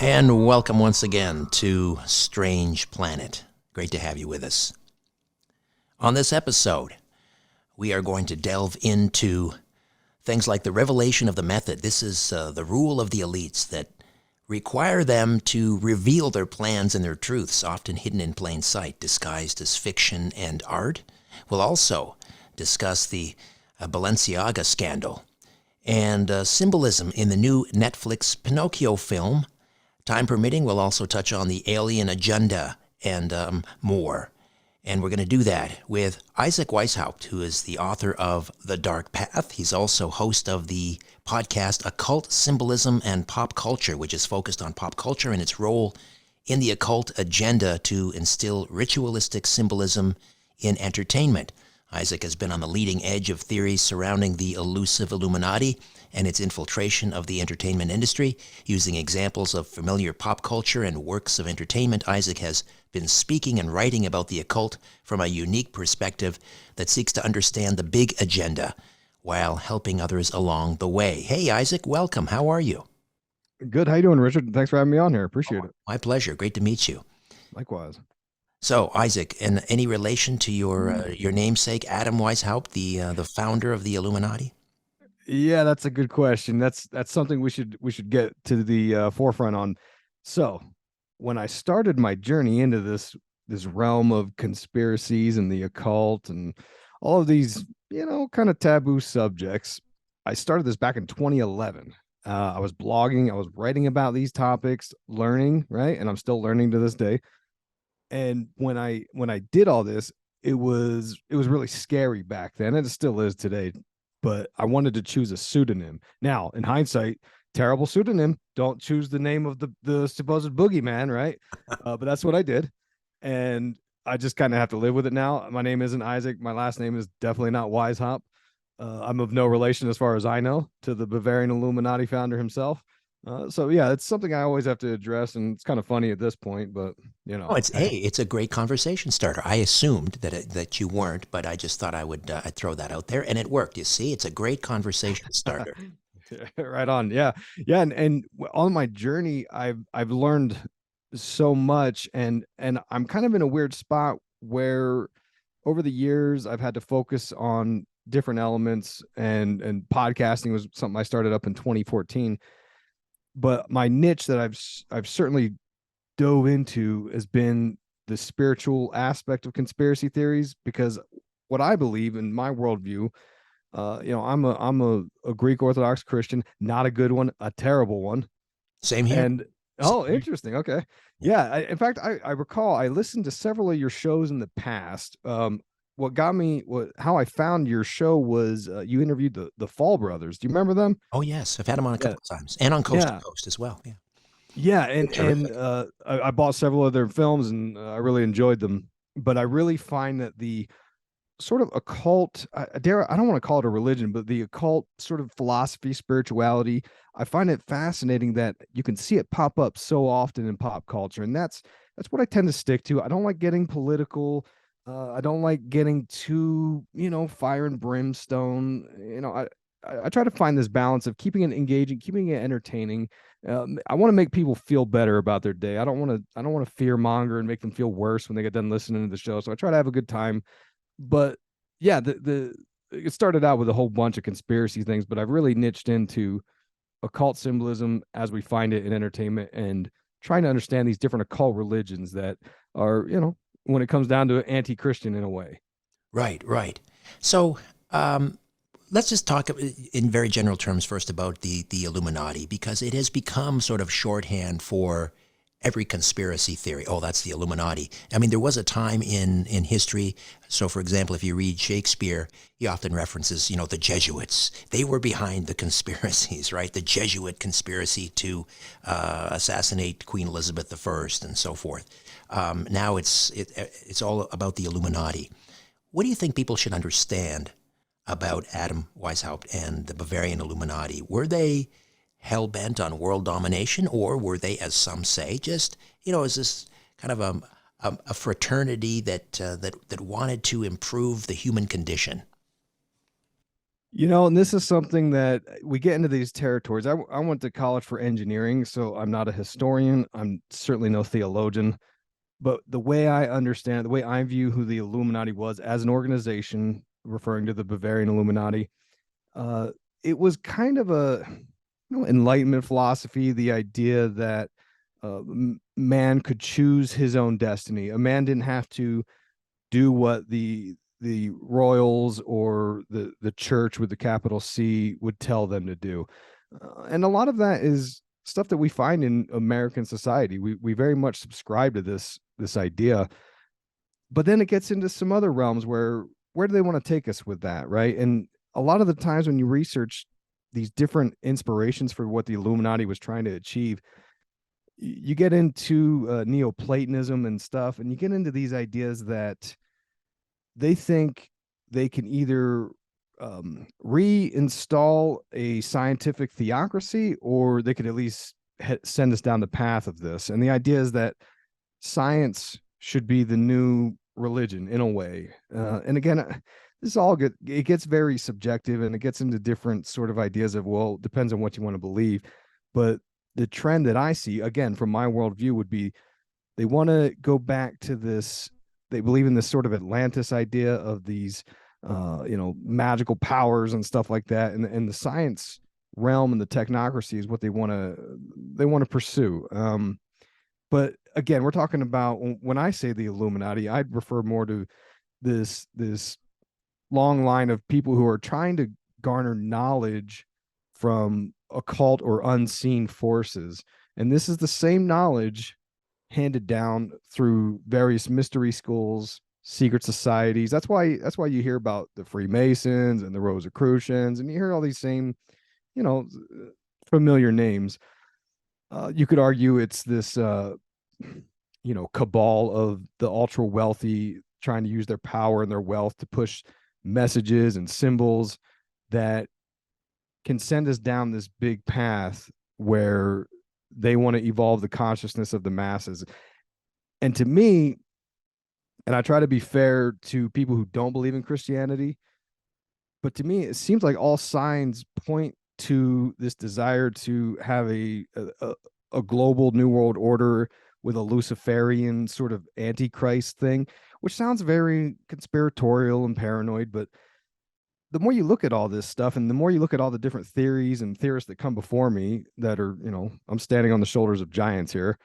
And welcome once again to Strange Planet. Great to have you with us. On this episode, we are going to delve into things like the revelation of the method. This is the rule of the elites that require them to reveal their plans and their truths, often hidden in plain sight, disguised as fiction and art. We'll also discuss the Balenciaga scandal and symbolism in the new Netflix Pinocchio film. Time permitting, we'll also touch on the alien agenda and more. And we're going to do that with Isaac Weishaupt, who is the author of The Dark Path. He's also host of the podcast Occult Symbolism and Pop Culture, which is focused on pop culture and its role in the occult agenda to instill ritualistic symbolism in entertainment. Isaac has been on the leading edge of theories surrounding the elusive Illuminati and its infiltration of the entertainment industry. Using examples of familiar pop culture and works of entertainment, Isaac has been speaking and writing about the occult from a unique perspective that seeks to understand the big agenda while helping others along the way. Hey, Isaac, welcome. How are you? Good. How you doing, Richard? Thanks for having me on here. Appreciate it. My pleasure. Great to meet you. Likewise. So, Isaac, in any relation to your namesake, Adam Weishaupt, the founder of the Illuminati? Yeah, that's a good question. That's something we should get to the forefront on. So, when I started my journey into this realm of conspiracies and the occult and all of these, kind of taboo subjects, I started this back in 2011. I was blogging, I was writing about these topics, learning, right? And I'm still learning to this day. And when I did all this, it was really scary back then, and it still is today. But I wanted to choose a pseudonym. Now, in hindsight, terrible pseudonym. Don't choose the name of the supposed boogeyman, right? But that's what I did, and I just kind of have to live with it now. My name isn't Isaac. My last name is definitely not Weishaupt. I'm of no relation, as far as I know, to the Bavarian Illuminati founder himself. So yeah, it's something I always have to address, and it's kind of funny at this point, but Oh, it's a great conversation starter. I assumed that you weren't, but I just thought I'd throw that out there, and it worked. You see, it's a great conversation starter. right on. Yeah, yeah, and on my journey, I've learned so much, and I'm kind of in a weird spot where over the years I've had to focus on different elements, and podcasting was something I started up in 2014. But my niche that I've certainly dove into has been the spiritual aspect of conspiracy theories, because what I believe in my worldview, I'm a Greek Orthodox Christian, not a good one, a terrible one. Same here. And Same oh, here. interesting. Okay. Yeah. In fact, I recall I listened to several of your shows in the past. What got me, how I found your show was you interviewed the Fall Brothers. Do you remember them? Oh yes, I've had them on a Yeah. couple of times, and on Coast to Yeah. Coast as well. Yeah, Yeah, they're and terrific. I bought several of their films, and I really enjoyed them. But I really find that the sort of occult, I don't want to call it a religion, but the occult sort of philosophy, spirituality, I find it fascinating that you can see it pop up so often in pop culture, and that's what I tend to stick to. I don't like getting political. I don't like getting too, fire and brimstone. I try to find this balance of keeping it engaging, keeping it entertaining. I want to make people feel better about their day. I don't want to fear monger and make them feel worse when they get done listening to the show. So I try to have a good time. But yeah, the it started out with a whole bunch of conspiracy things, but I've really niched into occult symbolism as we find it in entertainment, and trying to understand these different occult religions that are, when it comes down to it, anti-Christian in a way. Right, right. So let's just talk in very general terms first about the Illuminati, because it has become sort of shorthand for every conspiracy theory. Oh, that's the Illuminati. I mean, there was a time in history. So, for example, if you read Shakespeare, he often references, the Jesuits. They were behind the conspiracies, right? The Jesuit conspiracy to assassinate Queen Elizabeth I and so forth. Now it's all about the Illuminati. What do you think people should understand about Adam Weishaupt and the Bavarian Illuminati? Were they hell bent on world domination, or were they, as some say, just is this kind of a fraternity that wanted to improve the human condition? And this is something that we get into these territories. I went to college for engineering, so I'm not a historian. I'm certainly no theologian. But the way I understand, the way I view who the Illuminati was as an organization, referring to the Bavarian Illuminati, uh, it was kind of a Enlightenment philosophy, the idea that man could choose his own destiny. A man didn't have to do what the royals or the church with the capital C would tell them to do. And a lot of that is stuff that we find in American society. We very much subscribe to this idea, but then it gets into some other realms where do they want to take us with that, right? And a lot of the times when you research these different inspirations for what the Illuminati was trying to achieve, you get into Neoplatonism and stuff, and you get into these ideas that they think they can either reinstall a scientific theocracy, or they could at least send us down the path of this. And the idea is that science should be the new religion in a way. And again, this is all good. It gets very subjective, and it gets into different sort of ideas of, well, it depends on what you want to believe. But the trend that I see, again, from my worldview, would be they want to go back to this. They believe in this sort of Atlantis idea of these, magical powers and stuff like that. And the science realm and the technocracy is what they want to pursue. But again, we're talking about, when I say the Illuminati, I'd refer more to this long line of people who are trying to garner knowledge from occult or unseen forces. And this is the same knowledge handed down through various mystery schools, secret societies. That's why you hear about the Freemasons and the Rosicrucians, and you hear all these same, you know, familiar names. You could argue it's this, cabal of the ultra wealthy trying to use their power and their wealth to push messages and symbols that can send us down this big path where they want to evolve the consciousness of the masses. And to me, and I try to be fair to people who don't believe in Christianity, but to me, it seems like all signs point to this desire to have a global new world order with a Luciferian sort of antichrist thing, which sounds very conspiratorial and paranoid. But the more you look at all this stuff, and the more you look at all the different theories and theorists that come before me that are, I'm standing on the shoulders of giants here,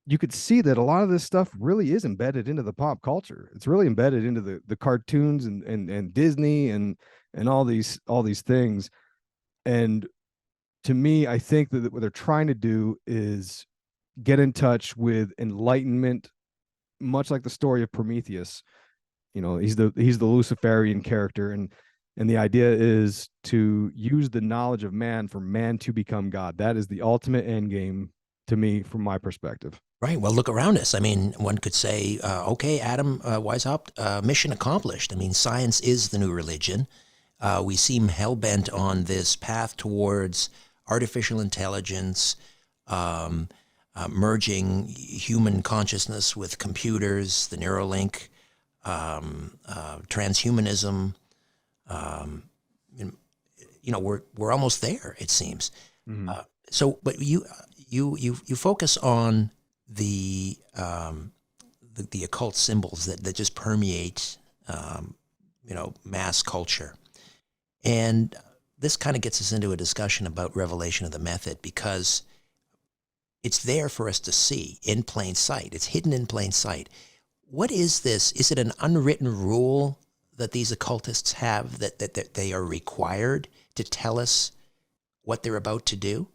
you could see that a lot of this stuff really is embedded into the pop culture. It's really embedded into the cartoons and Disney and all these things. And to me, I think that what they're trying to do is get in touch with enlightenment, much like the story of Prometheus. He's the Luciferian character, and the idea is to use the knowledge of man for man to become God. That is the ultimate end game to me, from my perspective. Right. Well, look around us. I mean, one could say, okay, Adam Weishaupt, mission accomplished. I mean, science is the new religion. We seem hell bent on this path towards artificial intelligence, merging human consciousness with computers, the Neuralink, transhumanism. We're almost there, it seems. Mm-hmm. But you focus on the occult symbols that just permeate mass culture, and this kind of gets us into a discussion about revelation of the method, because it's there for us to see in plain sight. It's hidden in plain sight. What is this? Is it an unwritten rule that these occultists have that they are required to tell us what they're about to do?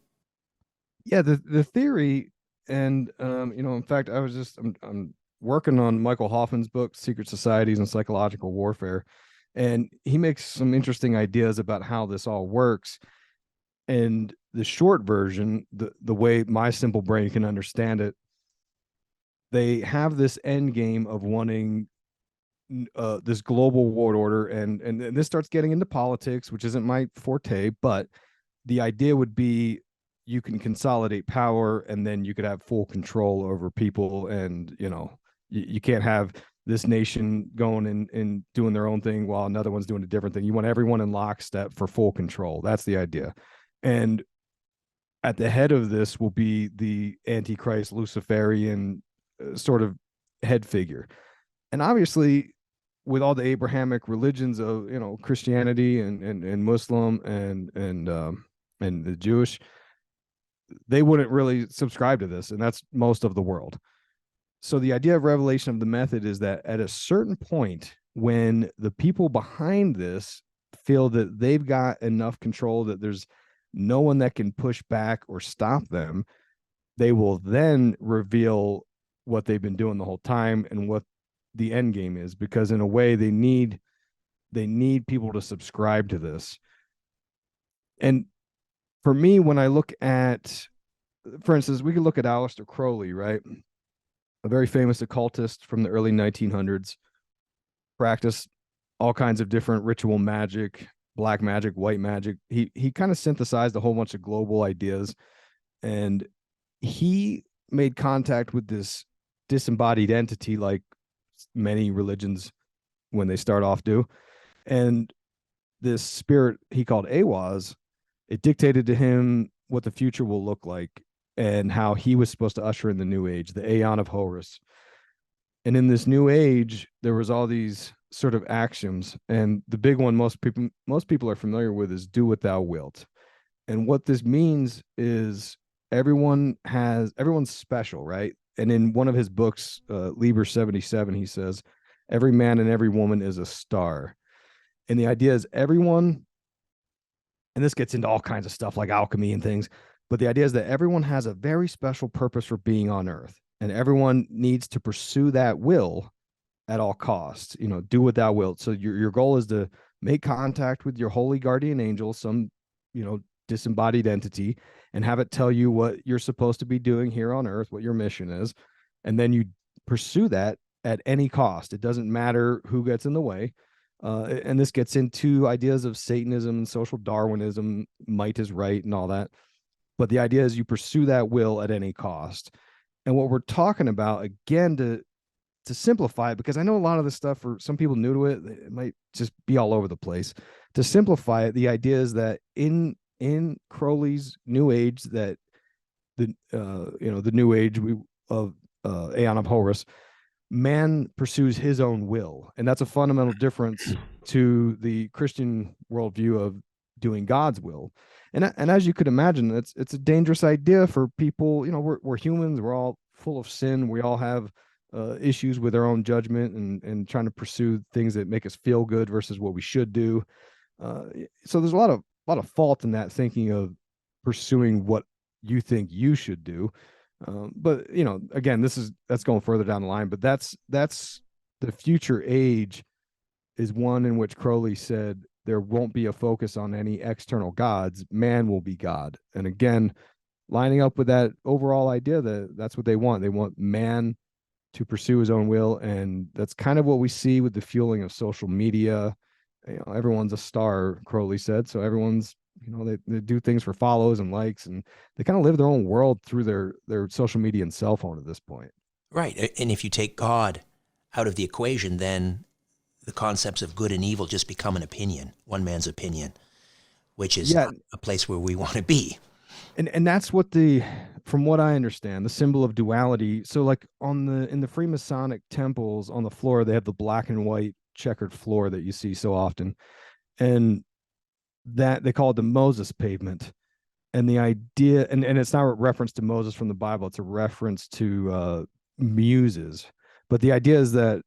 Yeah, the theory, and in fact, I'm working on Michael Hoffman's book, Secret Societies and Psychological Warfare, and he makes some interesting ideas about how this all works. And the short version, the way my simple brain can understand it, they have this end game of wanting this global world order, and this starts getting into politics, which isn't my forte, but the idea would be you can consolidate power, and then you could have full control over people. And you can't have this nation going and doing their own thing while another one's doing a different thing. You want everyone in lockstep for full control. That's the idea. And at the head of this will be the Antichrist Luciferian sort of head figure. And obviously, with all the Abrahamic religions of Christianity and Muslim and the Jewish, they wouldn't really subscribe to this, and that's most of the world. So the idea of revelation of the method is that at a certain point, when the people behind this feel that they've got enough control that there's no one that can push back or stop them, they will then reveal what they've been doing the whole time and what the end game is, because in a way they need people to subscribe to this. And for me, when I look at, for instance, we could look at Aleister Crowley, right? A very famous occultist from the early 1900s, practiced all kinds of different ritual magic, black magic, white magic. He kind of synthesized a whole bunch of global ideas, and he made contact with this disembodied entity, like many religions when they start off do. And this spirit he called Awaz, it dictated to him what the future will look like and how he was supposed to usher in the new age, the Aeon of Horus. And in this new age, there was all these sort of axioms, and the big one most people are familiar with is "do what thou wilt." And what this means is everyone's special, right? And in one of his books, Liber 77, he says, every man and every woman is a star. And the idea is everyone, and this gets into all kinds of stuff like alchemy and things, but the idea is that everyone has a very special purpose for being on earth, and everyone needs to pursue that will at all costs. Do what thou wilt. So your goal is to make contact with your holy guardian angel, some disembodied entity, and have it tell you what you're supposed to be doing here on earth, what your mission is, and then you pursue that at any cost. It doesn't matter who gets in the way. And this gets into ideas of Satanism and social Darwinism, might is right and all that. But the idea is you pursue that will at any cost. And what we're talking about, again, to simplify it, because I know a lot of this stuff for some people new to it might just be all over the place. To simplify it, the idea is that in Crowley's New Age, that the New Age of Aeon of Horus, man pursues his own will, and that's a fundamental difference to the Christian worldview of doing God's will. And as you could imagine, it's a dangerous idea for people. We're humans. We're all full of sin. We all have issues with our own judgment and trying to pursue things that make us feel good versus what we should do. So there's a lot of fault in that thinking of pursuing what you think you should do. But again, that's going further down the line. But that's the future age is one in which Crowley said there won't be a focus on any external gods. Man will be God. And again, lining up with that overall idea that that's what they want. They want man to pursue his own will. And that's kind of what we see with the fueling of social media. Everyone's a star, Crowley said. So everyone's, they do things for follows and likes, and they kind of live their own world through their social media and cell phone at this point. Right. And if you take God out of the equation, then the concepts of good and evil just become an opinion, one man's opinion, which is a place where we want to be. And that's what from what I understand, the symbol of duality. So like in the Freemasonic temples on the floor, they have the black and white checkered floor that you see so often. And that they call it the Moses pavement. And the idea, and it's not a reference to Moses from the Bible, it's a reference to muses. But the idea is that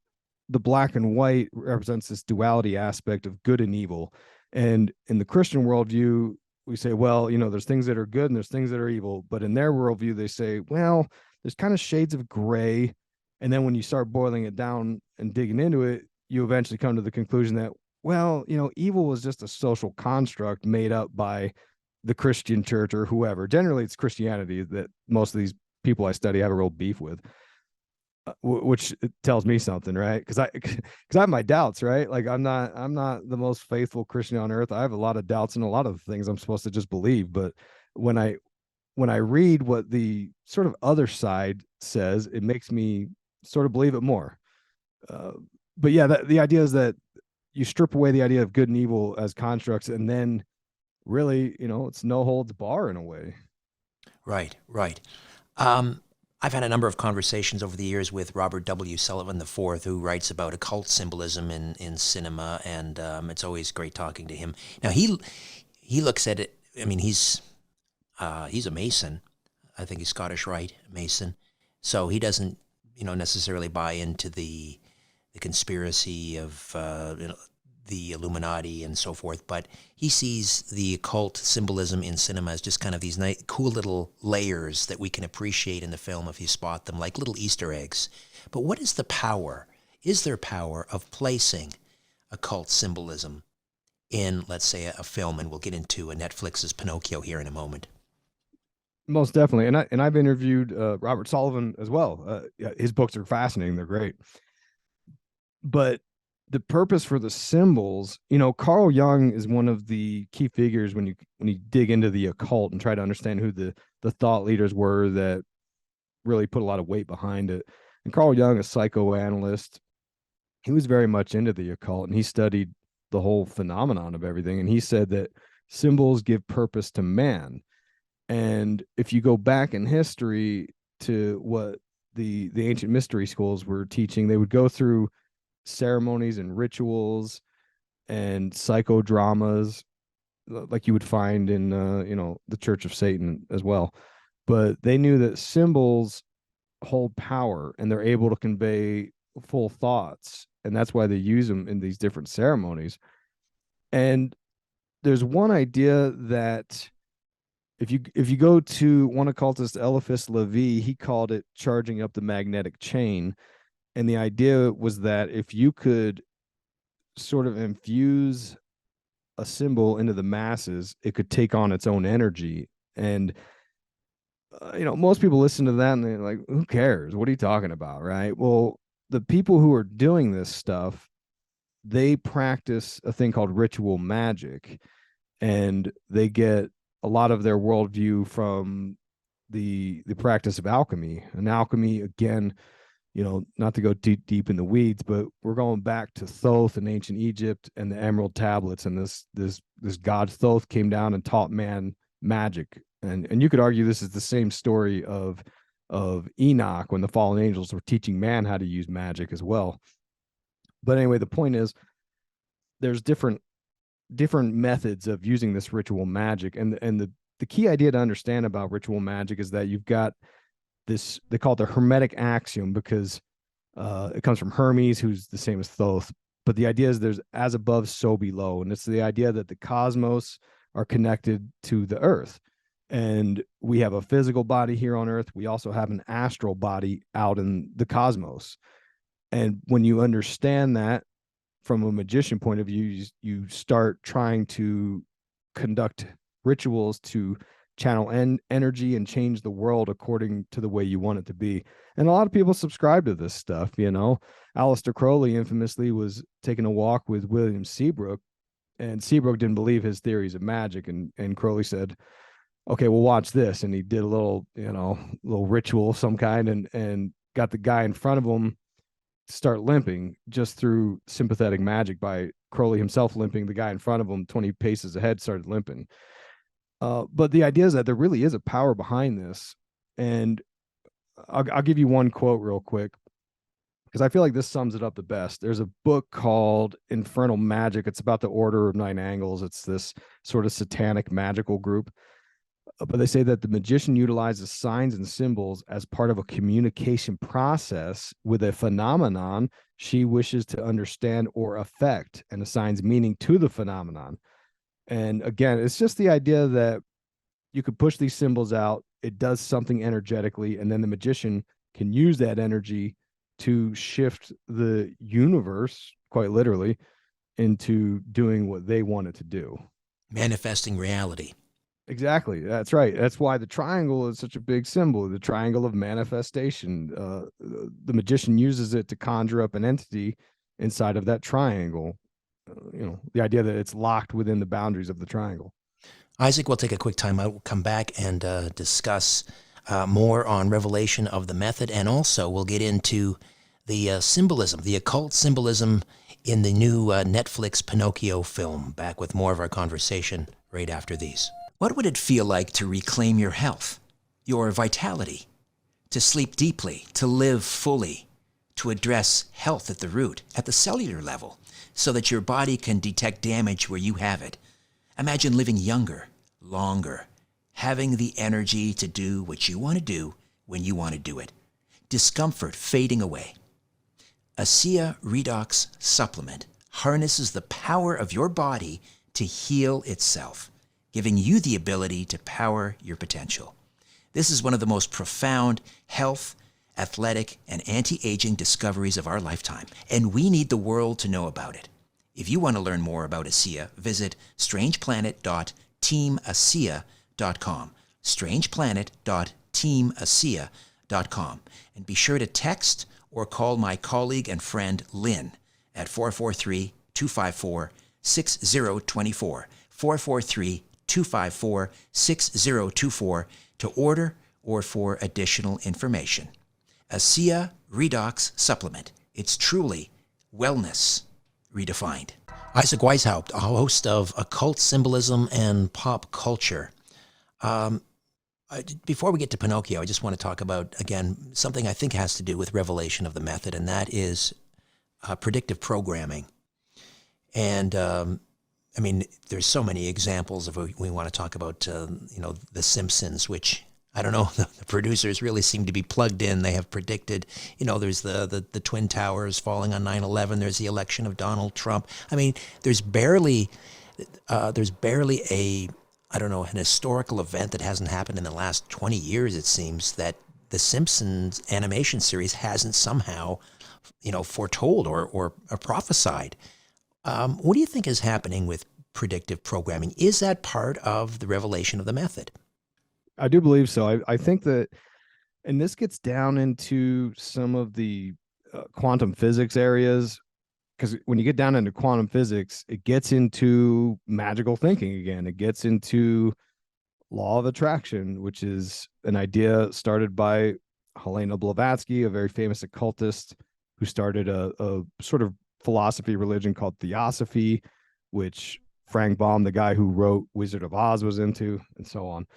the black and white represents this duality aspect of good and evil. And in the Christian worldview, we say, well, there's things that are good and there's things that are evil. But in their worldview, they say, well, there's kind of shades of gray. And then when you start boiling it down and digging into it, you eventually come to the conclusion that, well, evil was just a social construct made up by the Christian church or whoever. Generally, it's Christianity that most of these people I study have a real beef with. Which tells me something, right? Because I have my doubts, right? Like I'm not the most faithful Christian on earth. I have a lot of doubts in a lot of things I'm supposed to just believe. But when I read what the sort of other side says, it makes me sort of believe it more. Uh, but yeah, the idea is that you strip away the idea of good and evil as constructs, and then really, it's no holds bar in a way. Right, right. Um, I've had a number of conversations over the years with Robert W. Sullivan IV, who writes about occult symbolism in cinema, and it's always great talking to him. Now he looks at it. I mean, he's a Mason. I think he's Scottish Rite Mason, so he doesn't necessarily buy into the conspiracy of the Illuminati and so forth, but he sees the occult symbolism in cinema as just kind of these nice, cool little layers that we can appreciate in the film if you spot them, like little Easter eggs. But what is the power? Is there power of placing occult symbolism in, let's say, a film? And we'll get into Netflix's Pinocchio here in a moment. Most definitely, and I've interviewed Robert Sullivan as well. Yeah, his books are fascinating; they're great. But the purpose for the symbols, Carl Jung is one of the key figures when you dig into the occult and try to understand who the thought leaders were that really put a lot of weight behind it. And Carl Jung, a psychoanalyst, he was very much into the occult, and he studied the whole phenomenon of everything. And he said that symbols give purpose to man. And if you go back in history to what the ancient mystery schools were teaching, they would go through ceremonies and rituals and psychodramas like you would find in the Church of Satan as well. But they knew that symbols hold power and they're able to convey full thoughts, and that's why they use them in these different ceremonies. And there's one idea that if you go to one occultist, Eliphas Levi, he called it charging up the magnetic chain. And the idea was that if you could sort of infuse a symbol into the masses, it could take on its own energy. And most people listen to that and they're like, "Who cares? What are you talking about?" Right? Well, the people who are doing this stuff, they practice a thing called ritual magic, and they get a lot of their worldview from the practice of alchemy. And alchemy, again, not to go deep in the weeds, but we're going back to Thoth in ancient Egypt and the Emerald Tablets, and this god Thoth came down and taught man magic. And you could argue this is the same story of Enoch when the fallen angels were teaching man how to use magic as well. But anyway, the point is there's different methods of using this ritual magic, and the key idea to understand about ritual magic is that you've got this, they call it the Hermetic axiom, because it comes from Hermes, who's the same as Thoth. But the idea is there's as above, so below. And it's the idea that the cosmos are connected to the earth. And we have a physical body here on earth. We also have an astral body out in the cosmos. And when you understand that from a magician point of view, you start trying to conduct rituals to channel energy and change the world according to the way you want it to be. And a lot of people subscribe to this stuff. Aleister Crowley infamously was taking a walk with William Seabrook, and Seabrook didn't believe his theories of magic, and Crowley said, "Okay, well, watch this." And he did a little ritual of some kind, and got the guy in front of him start limping just through sympathetic magic by Crowley himself limping. The guy in front of him 20 paces ahead started limping. But the idea is that there really is a power behind this. And I'll give you one quote real quick, because I feel like this sums it up the best. There's a book called Infernal Magic. It's about the Order of Nine Angles. It's this sort of satanic magical group. But they say that the magician utilizes signs and symbols as part of a communication process with a phenomenon she wishes to understand or affect, and assigns meaning to the phenomenon. And again, it's just the idea that you could push these symbols out, it does something energetically, and then the magician can use that energy to shift the universe, quite literally, into doing what they want it to do. Manifesting reality. Exactly. That's right. That's why the triangle is such a big symbol, the triangle of manifestation. The magician uses it to conjure up an entity inside of that triangle. The idea that it's locked within the boundaries of the triangle. Isaac, we'll take a quick time out. We'll come back and discuss more on revelation of the method, and also we'll get into the symbolism, the occult symbolism in the new Netflix Pinocchio film. Back with more of our conversation right after these. What would it feel like to reclaim your health, your vitality, to sleep deeply, to live fully, to address health at the root, at the cellular level, so that your body can detect damage where you have it? Imagine living younger, longer, having the energy to do what you want to do when you want to do it. Discomfort fading away. ASEA Redox Supplement harnesses the power of your body to heal itself, giving you the ability to power your potential. This is one of the most profound health, athletic, and anti-aging discoveries of our lifetime, and we need the world to know about it. If you want to learn more about ASEA, visit strangeplanet.teamasea.com, strangeplanet.teamasea.com, and be sure to text or call my colleague and friend Lynn at 443-254-6024, 443-254-6024 to order or for additional information. ASEA Redox Supplement. It's truly wellness redefined. Isaac Weishaupt, a host of Occult Symbolism and Pop Culture. Before we get to Pinocchio, I just want to talk about, again, something I think has to do with revelation of the method, and that is predictive programming. And I mean, there's so many examples of we want to talk about, The Simpsons, which I don't know, the producers really seem to be plugged in. They have predicted, there's the Twin Towers falling on 9/11. There's the election of Donald Trump. I mean, there's barely an historical event that hasn't happened in the last 20 years, it seems, that the Simpsons animation series hasn't somehow, foretold or prophesied. What do you think is happening with predictive programming? Is that part of the revelation of the method? I do believe so. I think that, and this gets down into some of the quantum physics areas, because when you get down into quantum physics, it gets into magical thinking again. It gets into law of attraction, which is an idea started by Helena Blavatsky, a very famous occultist who started a sort of philosophy religion called Theosophy, which Frank Baum, the guy who wrote Wizard of Oz, was into, and so on.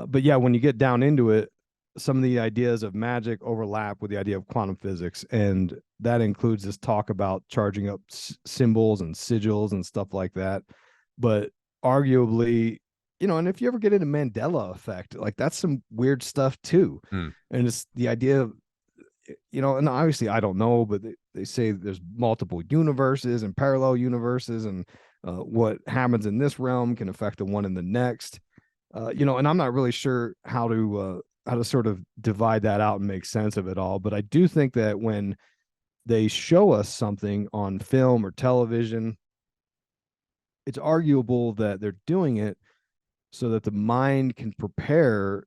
But yeah, when you get down into it, some of the ideas of magic overlap with the idea of quantum physics, and that includes this talk about charging up symbols and sigils and stuff like that. But arguably, and if you ever get into Mandela effect, like that's some weird stuff too. And it's the idea of, and obviously I don't know, but they say there's multiple universes and parallel universes, and what happens in this realm can affect the one in the next. And I'm not really sure how to sort of divide that out and make sense of it all. But I do think that when they show us something on film or television, it's arguable that they're doing it so that the mind can prepare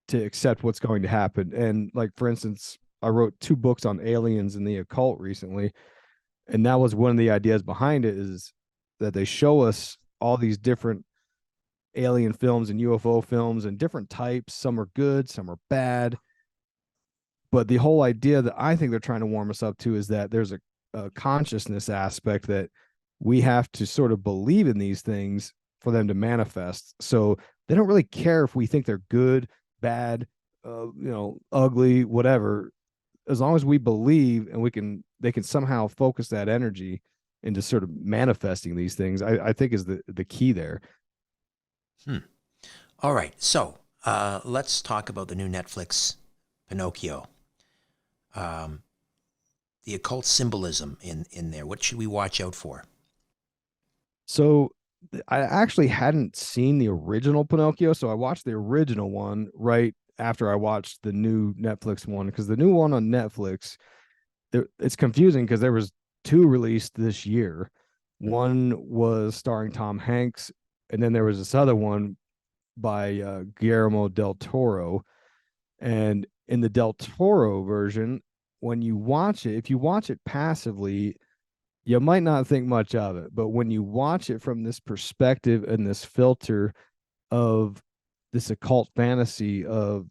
to accept what's going to happen. And like, for instance, I wrote 2 books on aliens and the occult recently. And that was one of the ideas behind it, is that they show us all these different alien films and UFO films and different types. Some are good, some are bad. But the whole idea that I think they're trying to warm us up to is that there's a consciousness aspect, that we have to sort of believe in these things for them to manifest. So they don't really care if we think they're good, bad, ugly, whatever. As long as we believe, and they can somehow focus that energy into sort of manifesting these things, I think is the key there. All right. So let's talk about the new Netflix Pinocchio. The occult symbolism in there. What should we watch out for? So I actually hadn't seen the original Pinocchio, so I watched the original one right after I watched the new Netflix one, because the new one on Netflix, it's confusing because there was 2 released this year. One was starring Tom Hanks, and then there was this other one by Guillermo del Toro. And in the del Toro version, when you watch it, if you watch it passively, you might not think much of it. But when you watch it from this perspective and this filter of this occult fantasy of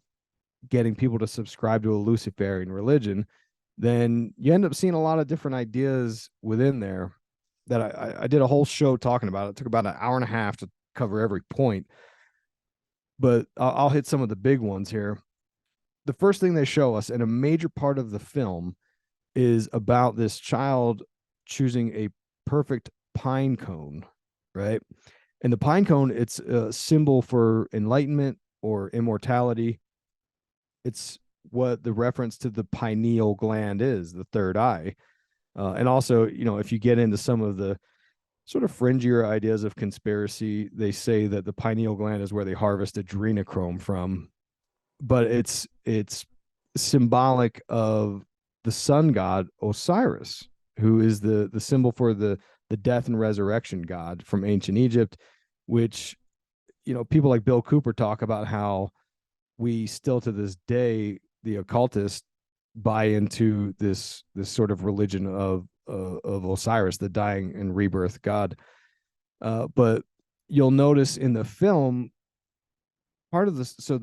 getting people to subscribe to a Luciferian religion, then you end up seeing a lot of different ideas within there that I did a whole show talking about. It took about an hour and a half to cover every point, but I'll hit some of the big ones here. The first thing they show us, and a major part of the film, is about this child choosing a perfect pine cone, right? And the pine cone, it's a symbol for enlightenment or immortality. It's what the reference to the pineal gland is, the third eye. And also, if you get into some of the sort of fringier ideas of conspiracy, they say that the pineal gland is where they harvest adrenochrome from, but it's symbolic of the sun god Osiris, who is the symbol for the death and resurrection god from ancient Egypt, which people like Bill Cooper talk about how we still to this day, the occultists, buy into this sort of religion of Osiris, the dying and rebirth god. But you'll notice in the film, part of the so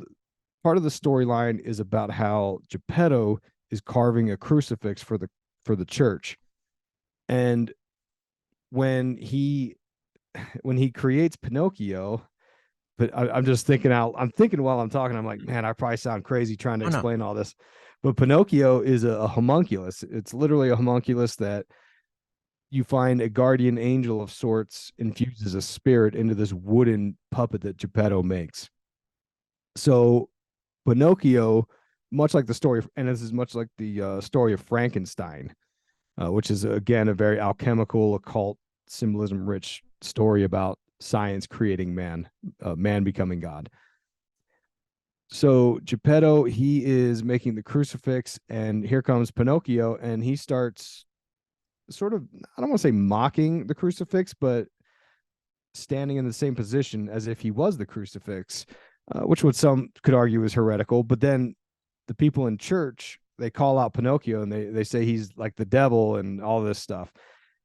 part of the storyline is about how Geppetto is carving a crucifix for the church, and when he when he creates Pinocchio. But I'm just thinking out. I'm thinking while I'm talking. I'm like, man, I probably sound crazy trying to Oh no. explain all this. But Pinocchio is a homunculus. It's literally a homunculus that you find a guardian angel of sorts infuses a spirit into this wooden puppet that Geppetto makes. So Pinocchio, much like the story, and this is much like the story of Frankenstein, which is again a very alchemical, occult, symbolism rich story about science creating man, man becoming God. So Geppetto, he is making the crucifix, and here comes Pinocchio, and he starts sort of, I don't want to say mocking the crucifix, but standing in the same position as if he was the crucifix, which would some could argue is heretical. But then the people in church, they call out Pinocchio and they say he's like the devil and all this stuff.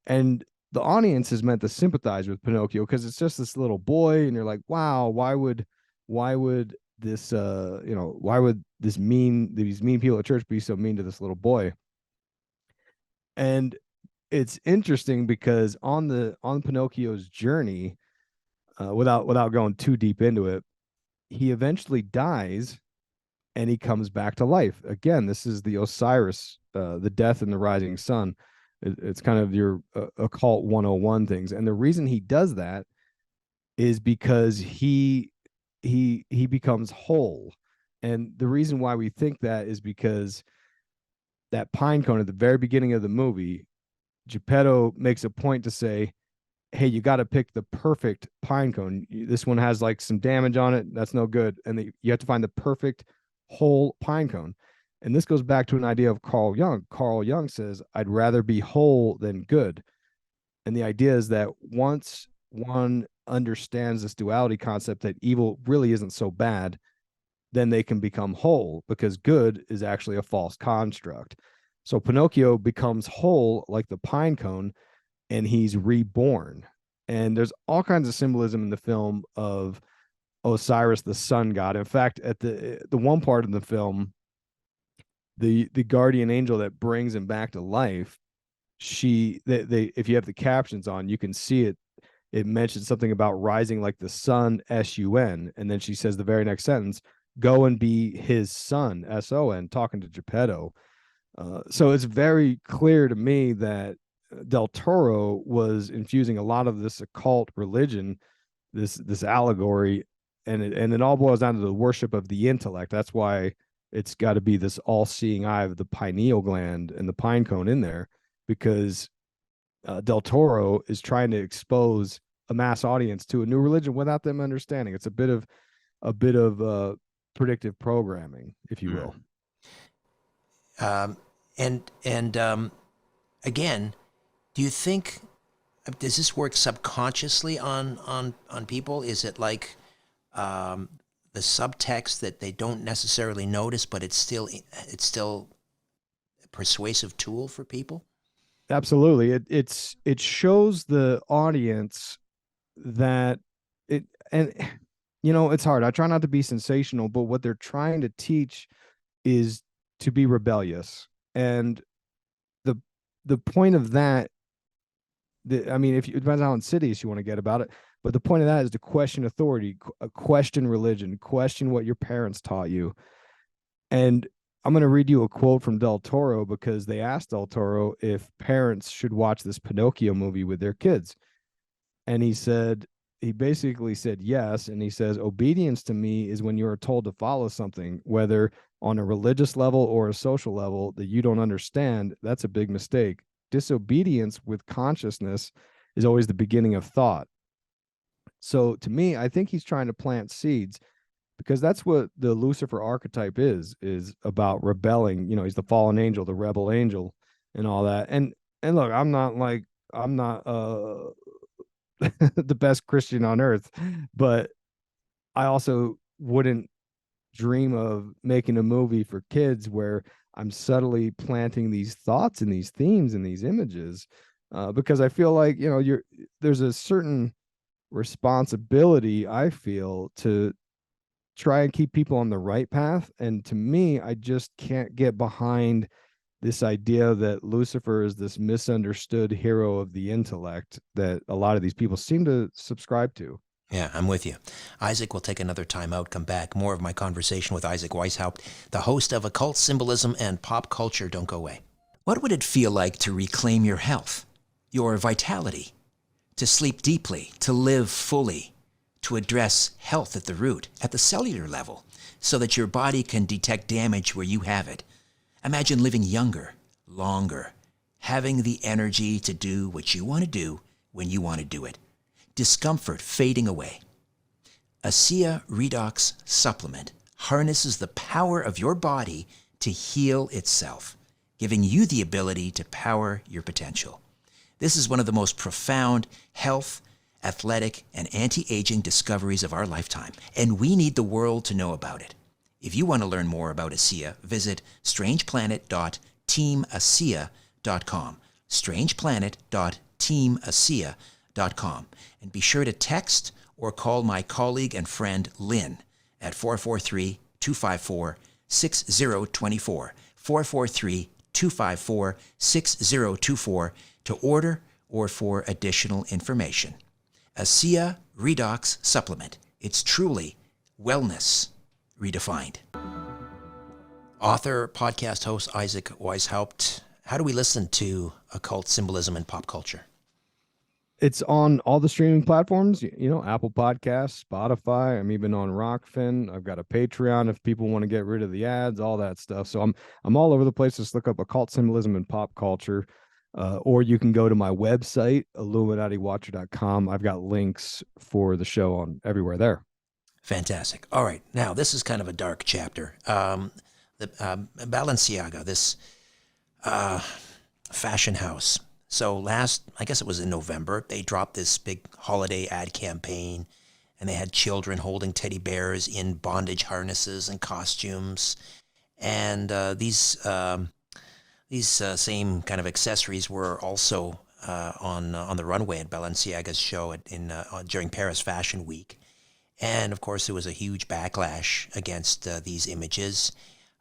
And the audience is meant to sympathize with Pinocchio because it's just this little boy, and you're like, wow, why would this why would these mean people at church be so mean to this little boy? And it's interesting because on Pinocchio's journey, without going too deep into it, he eventually dies and he comes back to life. Again, this is the Osiris, the death and the rising sun. It's kind of your occult 101 things. And the reason he does that is because he becomes whole. And the reason why we think that is because that pine cone at the very beginning of the movie, Geppetto makes a point to say, hey, you got to pick the perfect pine cone. This one has like some damage on it. That's no good. And you have to find the perfect whole pine cone. And this goes back to an idea of Carl Jung. Carl Jung says, I'd rather be whole than good. And the idea is that once one understands this duality concept that evil really isn't so bad, then they can become whole because good is actually a false construct. So Pinocchio becomes whole like the pine cone, and he's reborn. And there's all kinds of symbolism in the film of Osiris, the sun god. In fact, at the one part of the film, the guardian angel that brings him back to life, they if you have the captions on, you can see it. It mentions something about rising like the sun, sun, and then she says the very next sentence, "Go and be his son," son, talking to Geppetto. So it's very clear to me that Del Toro was infusing a lot of this occult religion, this allegory, and it all boils down to the worship of the intellect. That's why it's got to be this all-seeing eye of the pineal gland and the pine cone in there, because Del Toro is trying to expose a mass audience to a new religion without them understanding. It's a bit of predictive programming, if you will. And again, do you think does this work subconsciously on people? Is it like the subtext that they don't necessarily notice, but it's still a persuasive tool for people? Absolutely. It shows the audience that it and it's hard. I try not to be sensational, but what they're trying to teach is to be rebellious. And the point of that, I mean, if you, it depends on how insidious you want to get about it, but the point of that is to question authority, question religion, question what your parents taught you. And I'm going to read you a quote from Del Toro, because they asked Del Toro if parents should watch this Pinocchio movie with their kids. And he basically said yes. And he says, obedience to me is when you are told to follow something, whether on a religious level or a social level, that you don't understand. That's a big mistake. Disobedience with consciousness is always the beginning of thought. So to me, I think he's trying to plant seeds, because that's what the Lucifer archetype is about rebelling. He's the fallen angel, the rebel angel, and all that. And look, I'm not the best Christian on earth, but I also wouldn't dream of making a movie for kids where I'm subtly planting these thoughts and these themes and these images, because I feel like there's a certain responsibility, I feel, to try and keep people on the right path. And to me, I just can't get behind this idea that Lucifer is this misunderstood hero of the intellect that a lot of these people seem to subscribe to. Yeah, I'm with you. Isaac will take another time out, come back. More of my conversation with Isaac Weishaupt, the host of Occult Symbolism and Pop Culture. Don't go away. What would it feel like to reclaim your health, your vitality, to sleep deeply, to live fully, to address health at the root, at the cellular level, so that your body can detect damage where you have it? Imagine living younger, longer, having the energy to do what you want to do when you want to do it. Discomfort fading away. ASEA Redox Supplement harnesses the power of your body to heal itself, giving you the ability to power your potential. This is one of the most profound health, athletic, and anti-aging discoveries of our lifetime, and we need the world to know about it. If you want to learn more about ASEA, visit strangeplanet.teamasea.com, strangeplanet.teamasea.com, and be sure to text or call my colleague and friend Lynn at 443-254-6024, 443-254-6024 to order or for additional information. ASEA Redox Supplement. It's truly wellness redefined. Author, podcast host Isaac Weishaupt. How do we listen to occult symbolism and pop culture? It's on all the streaming platforms, Apple Podcasts, Spotify. I'm even on Rockfin. I've got a Patreon if people want to get rid of the ads, all that stuff. So I'm all over the place. Just look up occult symbolism and pop culture. Or you can go to my website, IlluminatiWatcher.com. I've got links for the show on everywhere there. Fantastic. All right. Now, this is kind of a dark chapter. Balenciaga, this fashion house. So I guess it was in November, they dropped this big holiday ad campaign, and they had children holding teddy bears in bondage harnesses and costumes. And these same kind of accessories were also on the runway at Balenciaga's show during Paris Fashion Week. And of course, there was a huge backlash against these images.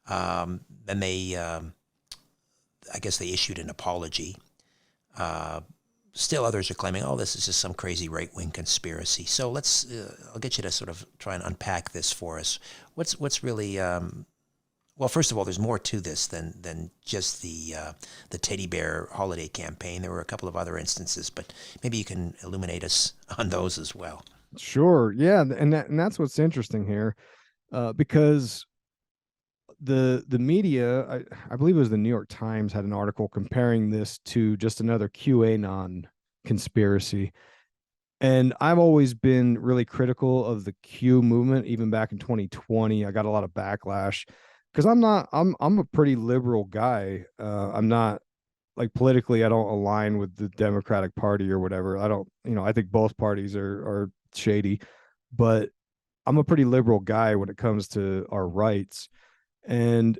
And I guess they issued an apology. Still others are claiming, this is just some crazy right-wing conspiracy. So I'll get you to sort of try and unpack this for us. What's really, well, first of all, there's more to this than just the teddy bear holiday campaign. There were a couple of other instances, but maybe you can illuminate us on those as well. Sure. Yeah. And that's what's interesting here, because the media, I believe it was the New York Times, had an article comparing this to just another QAnon conspiracy. And I've always been really critical of the Q movement. Even back in 2020, I got a lot of backlash because I'm a pretty liberal guy. I'm not, like, politically, I don't align with the Democratic Party or whatever. I don't, I think both parties are shady, but I'm a pretty liberal guy when it comes to our rights. And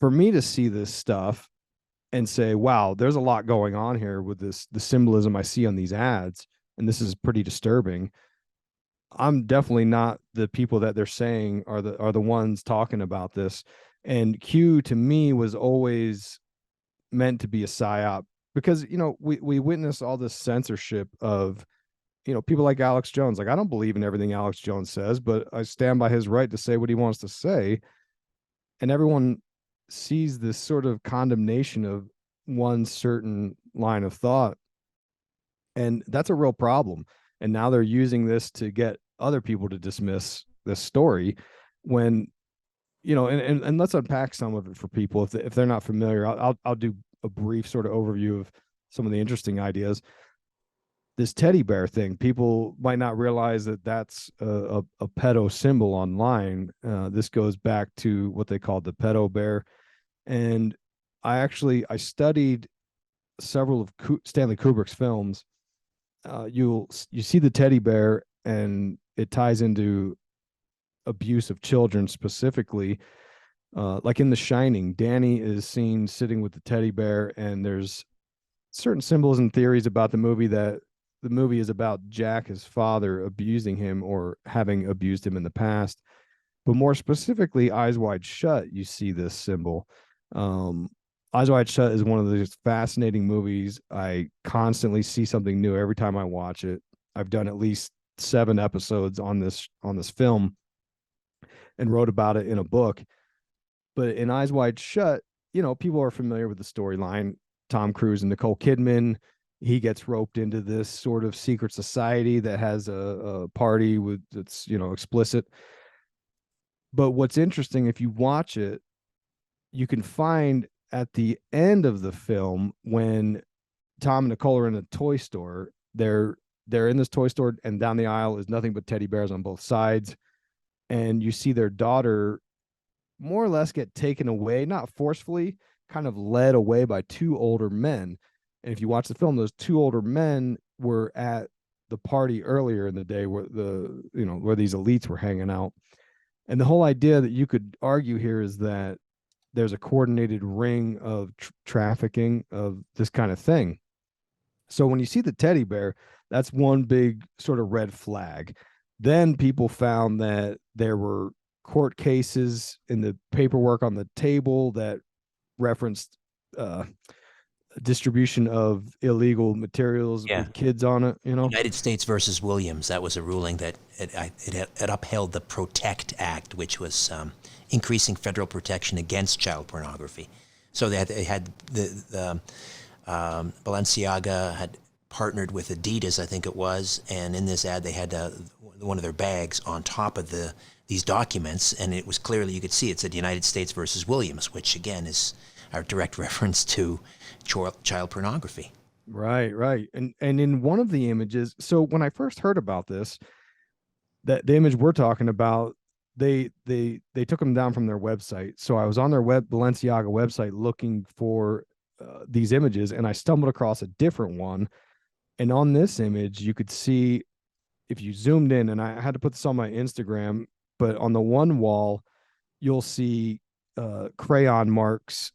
for me to see this stuff and say, wow, there's a lot going on here with the symbolism I see on these ads, and this is pretty disturbing. I'm definitely not the people that they're saying are the ones talking about this. And Q to me was always meant to be a psyop because we witness all this censorship of people like Alex Jones. Like, I don't believe in everything Alex Jones says, but I stand by his right to say what he wants to say. And everyone sees this sort of condemnation of one certain line of thought, and that's a real problem. And now they're using this to get other people to dismiss this story when and let's unpack some of it for people if they're not familiar. I'll do a brief sort of overview of some of the interesting ideas. This teddy bear thing, people might not realize that that's a pedo symbol online. This goes back to what they called the pedo bear. And I studied several of Stanley Kubrick's films. You see the teddy bear, and it ties into abuse of children specifically. Like in The Shining, Danny is seen sitting with the teddy bear, and there's certain symbols and theories about the movie that the movie is about Jack, his father, abusing him or having abused him in the past. But more specifically, Eyes Wide Shut, you see this symbol. Eyes Wide Shut is one of those fascinating movies. I constantly see something new every time I watch it. I've done at least 7 episodes on this film and wrote about it in a book. But in Eyes Wide Shut, people are familiar with the storyline. Tom Cruise and Nicole Kidman, he gets roped into this sort of secret society that has a party with that's explicit. But what's interesting, if you watch it, you can find at the end of the film when Tom and Nicole are in a toy store, they're in this toy store, and down the aisle is nothing but teddy bears on both sides. And you see their daughter more or less get taken away, not forcefully, kind of led away by 2 older men. And if you watch the film, those 2 older men were at the party earlier in the day where where these elites were hanging out. And the whole idea that you could argue here is that there's a coordinated ring of trafficking of this kind of thing. So when you see the teddy bear, that's one big sort of red flag. Then people found that there were court cases in the paperwork on the table that referenced distribution of illegal materials with kids on it. United States versus Williams. That was a ruling that it upheld the Protect Act, which was increasing federal protection against child pornography. So they had the Balenciaga had partnered with Adidas, I think it was, and in this ad they had one of their bags on top of these documents, and it was clearly, you could see it said United States versus Williams, which again is our direct reference to child pornography. Right. And in one of the images, so when I first heard about this, that the image we're talking about, they took them down from their website. So I was on their Balenciaga website looking for these images, and I stumbled across a different one. And on this image, you could see, if you zoomed in, and I had to put this on my Instagram, but on the one wall, you'll see crayon marks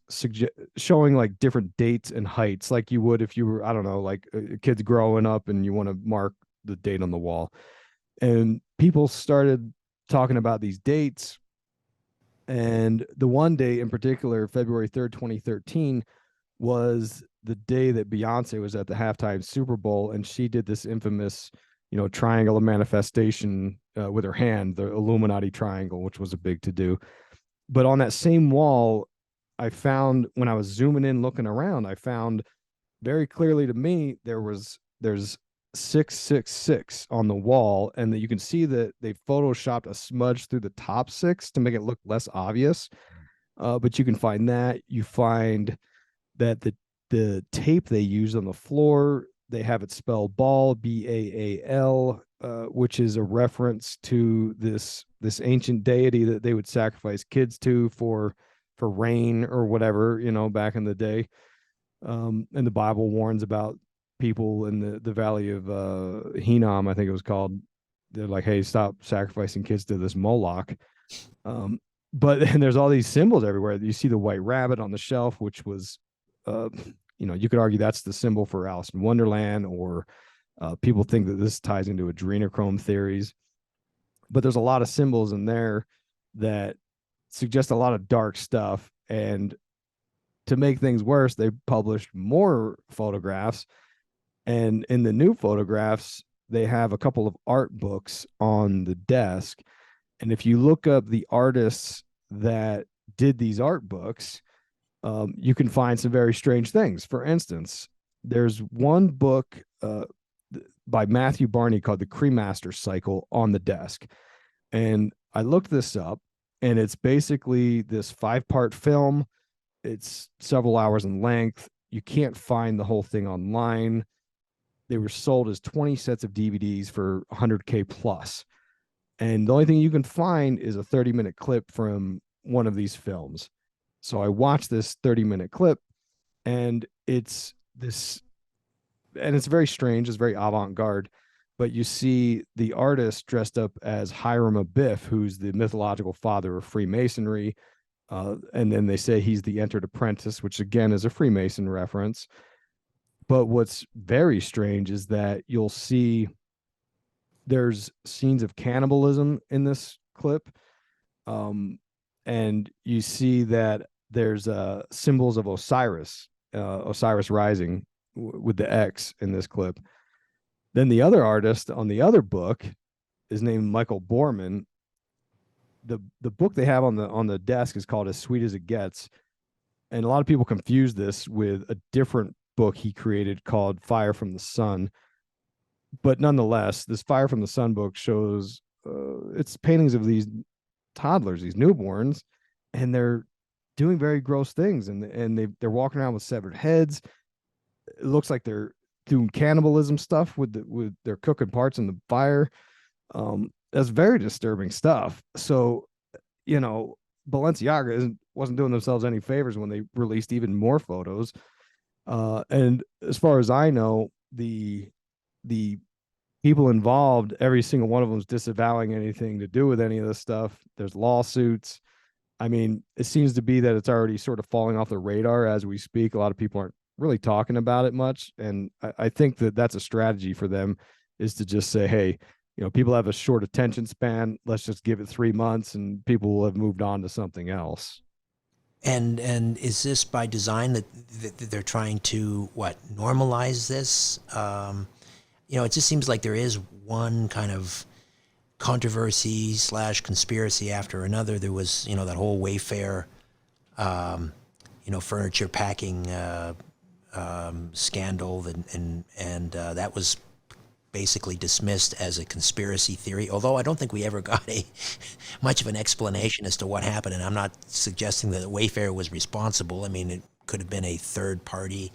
showing like different dates and heights, like you would if you were, I don't know, like kids growing up and you want to mark the date on the wall. And people started talking about these dates. And the one day in particular, February 3rd, 2013, was the day that Beyonce was at the halftime Super Bowl, and she did this infamous, triangle of manifestation with her hand, the Illuminati triangle, which was a big to do. But on that same wall, I found, when I was zooming in, looking around, I found very clearly to me there's 666 on the wall, and that you can see that they photoshopped a smudge through the top 6 to make it look less obvious. But you can find that. You find that the tape they used on the floor, they have it spelled ball, Baal, which is a reference to this ancient deity that they would sacrifice kids to for rain or whatever, back in the day. And the Bible warns about people in the valley of Hinnom, I think it was called. They're like, hey, stop sacrificing kids to this Moloch. But and there's all these symbols everywhere. You see the white rabbit on the shelf, which was you could argue that's the symbol for Alice in Wonderland, or people think that this ties into adrenochrome theories. But there's a lot of symbols in there that suggest a lot of dark stuff. And to make things worse, they published more photographs. And in the new photographs, they have a couple of art books on the desk. And if you look up the artists that did these art books, you can find some very strange things. For instance, there's one book by Matthew Barney called The Cremaster Cycle on the desk. And I looked this up, and it's basically this 5-part film. It's several hours in length. You can't find the whole thing online. They were sold as 20 sets of DVDs for 100K plus. And the only thing you can find is a 30-minute clip from one of these films. So I watched this 30-minute clip, and it's very strange. It's very avant-garde, but you see the artist dressed up as Hiram Abiff, who's the mythological father of Freemasonry. And then they say he's the entered apprentice, which again is a Freemason reference. But what's very strange is that you'll see there's scenes of cannibalism in this clip. And you see that there's symbols of Osiris rising with the X in this clip. Then the other artist on the other book is named Michael Borman. The book they have on the desk is called As Sweet as It Gets. And a lot of people confuse this with a different book he created called Fire from the Sun. But nonetheless, this Fire from the Sun book shows it's paintings of these toddlers, these newborns, and they're doing very gross things, and they're walking around with severed heads. It looks like they're doing cannibalism stuff with their cooking parts in the fire. That's very disturbing stuff. So, Balenciaga wasn't doing themselves any favors when they released even more photos. And as far as I know, the people involved, every single one of them is disavowing anything to do with any of this stuff. There's lawsuits. I mean, it seems to be that it's already sort of falling off the radar as we speak. A lot of people aren't really talking about it much. And I think that that's a strategy for them, is to just say, hey, people have a short attention span. Let's just give it 3 months and people will have moved on to something else. And is this by design that they're trying to normalize this? It just seems like there is one kind of controversy / conspiracy after another. There was that whole Wayfair, furniture packing scandal, and that was basically dismissed as a conspiracy theory, although I don't think we ever got much of an explanation as to what happened. And I'm not suggesting that Wayfair was responsible. I mean, it could have been a third party,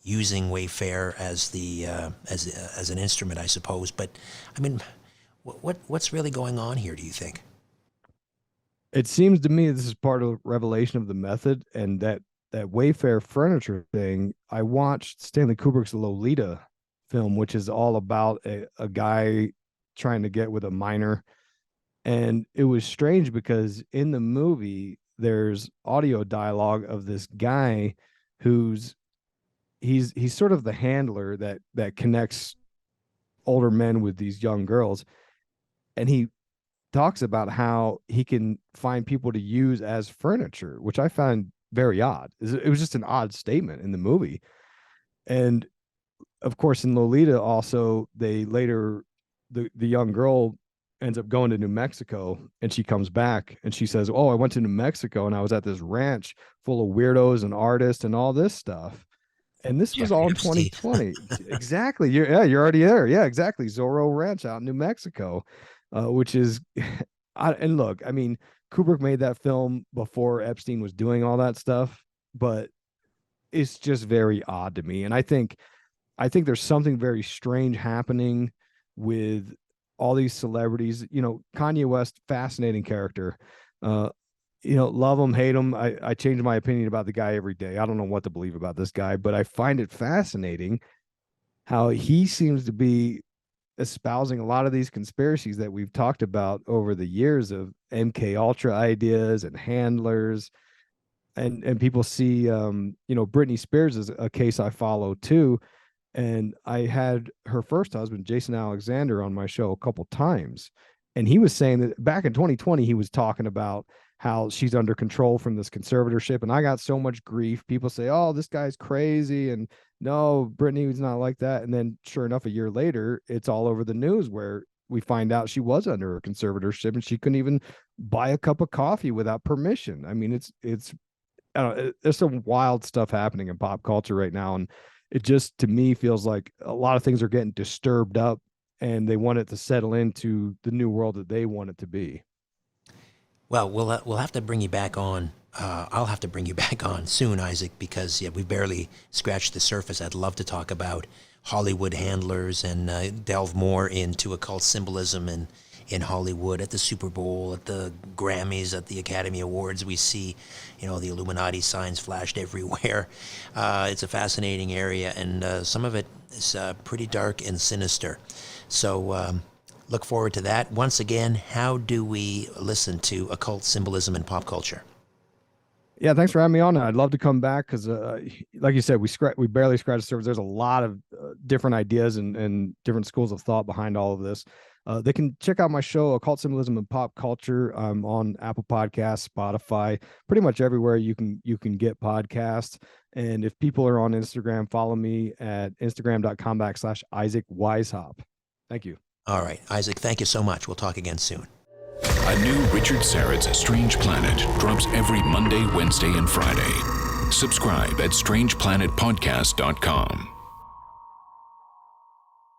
using Wayfair as the as an instrument, I suppose. But I mean, what's really going on here, do you think? It seems to me this is part of the revelation of the method, and that Wayfair furniture thing. I watched Stanley Kubrick's Lolita film, which is all about a guy trying to get with a minor. And it was strange because in the movie, there's audio dialogue of this guy who's he's sort of the handler that connects older men with these young girls. And he talks about how he can find people to use as furniture, which I found very odd. It was just an odd statement in the movie. And of course, in Lolita, also, they later, the young girl ends up going to New Mexico, and she comes back and she says, oh, I went to New Mexico and I was at this ranch full of weirdos and artists and all this stuff. And this was all in 2020. Exactly. You're already there. Yeah, exactly. Zorro Ranch out in New Mexico, which is, and look, I mean, Kubrick made that film before Epstein was doing all that stuff, but it's just very odd to me. And I think there's something very strange happening with all these celebrities. Kanye West, fascinating character. Love him, hate him. I change my opinion about the guy every day. I don't know what to believe about this guy, but I find it fascinating how he seems to be espousing a lot of these conspiracies that we've talked about over the years of MK Ultra ideas and handlers. And people see, Britney Spears is a case I follow too. And I had her first husband, Jason Alexander, on my show a couple times. And he was saying that back in 2020, he was talking about how she's under control from this conservatorship. And I got so much grief. People say, oh, this guy's crazy. And no, Brittany was not like that. And then sure enough, a year later, it's all over the news where we find out she was under a conservatorship and she couldn't even buy a cup of coffee without permission. I mean, it's I don't know, there's some wild stuff happening in pop culture right now. And it just, to me, feels like a lot of things are getting disturbed up and they want it to settle into the new world that they want it to be. Well, we'll have to bring you back on. I'll have to bring you back on soon, Isaac, because we've barely scratched the surface. I'd love to talk about Hollywood handlers and delve more into occult symbolism and in Hollywood, at the Super Bowl, at the Grammys, at the Academy Awards. We see, the Illuminati signs flashed everywhere. It's a fascinating area, and some of it is pretty dark and sinister. So look forward to that. Once again, how do we listen to occult symbolism in pop culture? Yeah, thanks for having me on. I'd love to come back because, like you said, we barely scratched the surface. There's a lot of different ideas and different schools of thought behind all of this. They can check out my show, Occult Symbolism and Pop Culture. I'm on Apple Podcasts, Spotify, pretty much everywhere you can get podcasts. And if people are on Instagram, follow me at instagram.com/Isaac Weishaupt. Thank you. All right, Isaac, thank you so much. We'll talk again soon. A new Richard Syrett's Strange Planet drops every Monday, Wednesday, and Friday. Subscribe at strangeplanetpodcast.com.